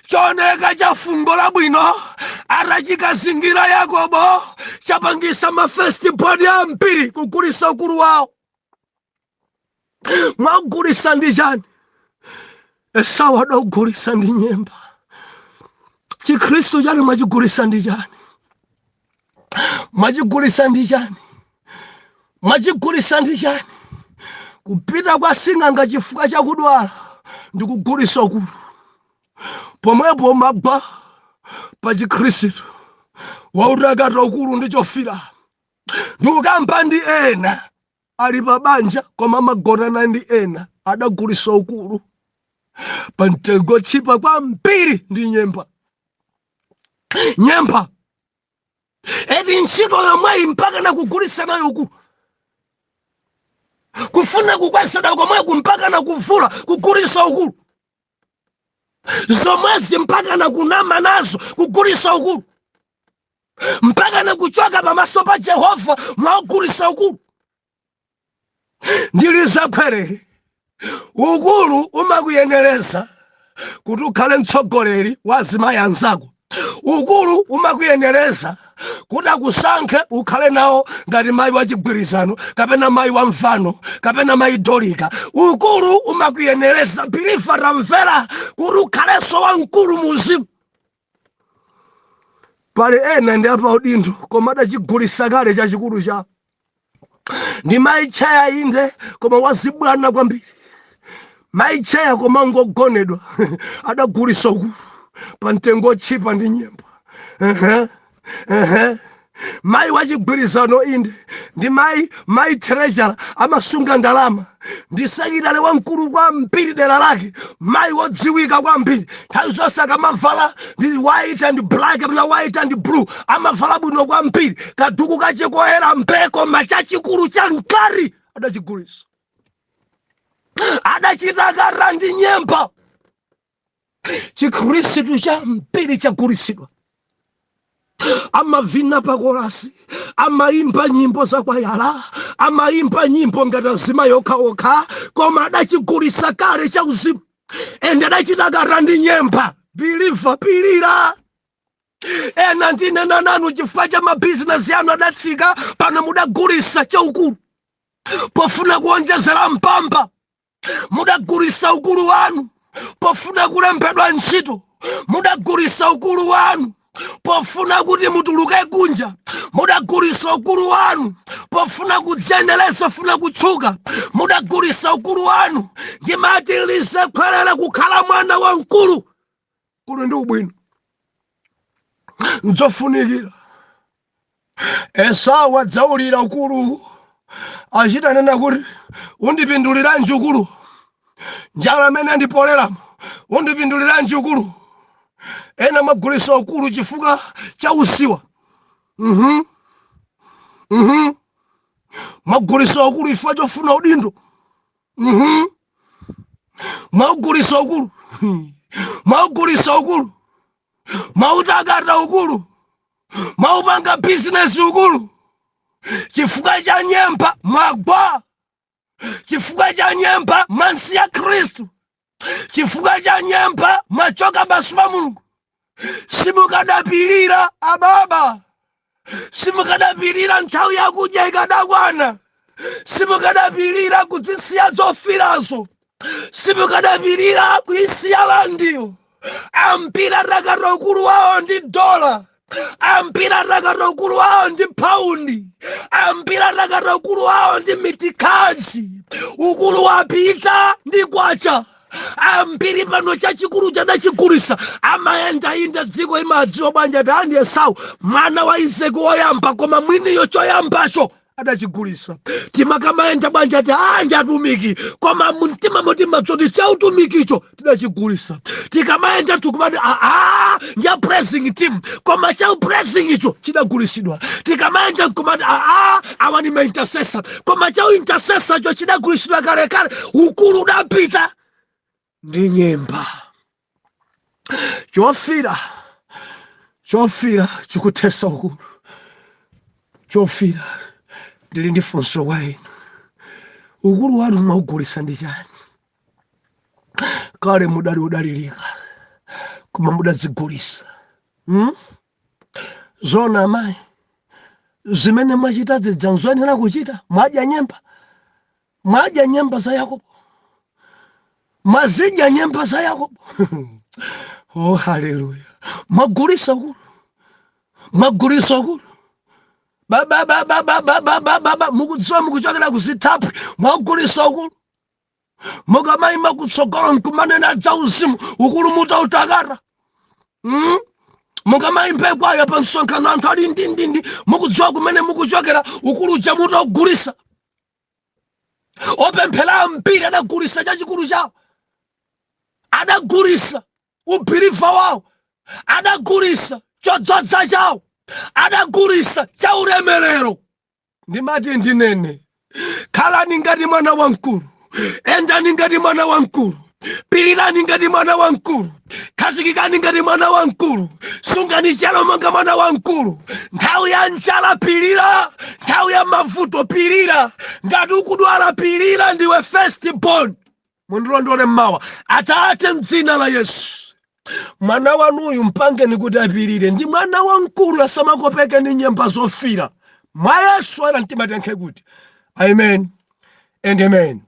choneka cha fungo labwino atachikazingira Yakobo chapangisa ma first born ambiri kugulisa ukulu wawo. Mwagulisa ndi chani? Esau adagulisa ndi nyemba. Chikhristu chani mwachigulisa ndi chani? Mwachigulisa ndi chani? Mwachigulisa ndi chani? Kupita kwa sing'anga chifukwa chakudwala ndikugulisa ukulu. Pomwepo magwa pa Chikhristu wautakata ukulu ndi chofira. Ndikukamba ndi ena ali pa banja koma magonana ndi ena adagulisa ukulu pa mtengo wochipa kwambiri ndi nyemba. Edi ntchito yomweyi mpaka na kugulisa nayo ukulu. Kufuna kukwesera komwe kumpaka na kuvula kugulisa ukulu. Zomwezi mpaka na kunama nazo kugulisa ukulu. Mpaka na kuchoka pamaso pa Jehova mwagulisa ukulu. Ndilizakhwerere, ukulu umakuyenereza kuti ukhale mtsogoleri wa azimayi anzako. Ukulu umakuyenereza kuti akusankhe ukhale nawo ngati mayi wachigwirizano, kapena mayi wa mfano, kapena mayi dolika. Ukulu umakuyenereza, believer tamvera, kuti ukhalenso wamkulu muzimu. Pali ena ndi apa udindo koma adachigulisa kale chachikulu chawo. Ndi mayi chaya inde koma wazibwana kwambiri. Mayi chaya koma ngogonedwa adagulisa ukulu pa mtengo wochipa ndi nyemba. mai wachigwirizano inde ndi mai treasure amasunga ndalama ndi sekitale wamkulu kwambiri dera lake, mai wodziwika kwambiri. Nthawi zonse akamavala ndi white and black na white and blue, amavala bwino kwambiri, kaduku kachikoyera mpeko machachikulu cha nkari adachigulisa, adachitaka ndi nyemba. Chikhristu cha mpiri chagulisidwa. Amavina pakorasi, amaimba nyimbo za kwayala, amaimba nyimbo ngati zima yokha koma adachigulisa kale cha uzimu, ende adachitaka ndi nyemba. Biliva pilira. Ena ndinena nanu chifukwa cha mabizinesi yanu adatsika pano mudagulisa chaukulu pofuna kuonjezera mpamba, mudagulisa ukulu wanu pofuna kulembedwa ntchito, mudagulisa ukulu wanu pofuna kuti mutuluke kunja, mudagulisa ukulu wanu pofuna kudziendeleza, funa kutchuka, mudagulisa ukulu wanu ndimati lisekwerera kukhala mwana wamkulu kuli ndi ubwino nzofunikira. Esau adzaulira ukulu, achitanena kuti undipinduliranji ukulu, njala amene andipoleramo undipinduliranji ukulu. Ena magulisa ukulu chifukwa cha usiwa. Magulisa ukulu chifukwa chofuna udindo. Magulisa ukulu. Magulisa ukulu. Mautagata ukulu. Maupanga business ukulu. Chifukwa cha nyemba magwa. Chifukwa cha nyemba mansi ya Kristu. Chifukwa cha nyemba machoka basu pa Mulungu. Simukadapilira ababa, simukadapilira nthawi yakudya ikadakwana, simukadapilira kudzisiya zofirazo, simukadapilira kuisiya landiyo. Ampira rakata ukulu wawo ndi dola, ampira rakata ukulu wawo ndi paundi, ampira rakata ukulu wawo ndi mitikazi. Ukulu wapita ndi kwacha. Ampiri pano chachikulu chadachigulisa, amaenda inda dziko imadziwa bwanja ndi Esau mwana wa Iseke woyamba, koma mwiniyo choyambacho adachigulisa. Timakamaenda bwanja anja atumiki, koma mumtima mutima zoti chautumikicho tidachigulisa. Tikamaenda tukumati ya pressing team, koma chau pressing icho chidagulisidwa. Tikamaenda kumati awani ma intercessor, koma chau intercessor cho chidagulisidwa kale kale. Ukulu udapita ndi nyemba. Chofira chikutesa ukulu. Chofira ndili ndi funso wainu, ukulu wanu mwaugulisa ndi chani? Kale udalilika koma mudadzigulisa. Zona amayi zimene mwachita zidzanzoyenera kuchita. Mwadya nyemba za Yakobo, mazidya nyemba za Yakobo. Oh, haleluya. Mwagulisa ukulu, mwagulisa ukulu. Baba mukudziwa mukuchokera kuzithaphwi, mwagulisa ukulu. Mukamayima kutsogolo nkumanena za uzimu, ukulu mutautakata. Mukamayimba kwayo pa msonkhano anthu ali ndindindi, mukudziwa kumene mukuchokera, ukulu uja mutaugulisa. Opemphera mpira adagulisa chachikulu chawo, adagulisa ubhiliva wawo, adagulisa chodzoza chawo, adagulisa cha ulemerero. Ndimati ndinene, khalani ngati mwana wamkulu, endani ngati mwana wamkulu, pilirani ngati mwana wamkulu, khazikikani ngati mwana wamkulu, sungani chalo monga mwana wamkulu. Nthawi ya njala pilira, nthawi ya mavuto pilira, ngati ukudwala pilira, ndiwe first born. Mundilondole mmawa, Atate m'dzina la Yesu, mwana wanuyu mpangeni kuti apilire. Ndi mwana wamkulu asamakopeke ndi nyemba zofira. Mwa Yesu ana mtima tiyankhe kuti amen and amen.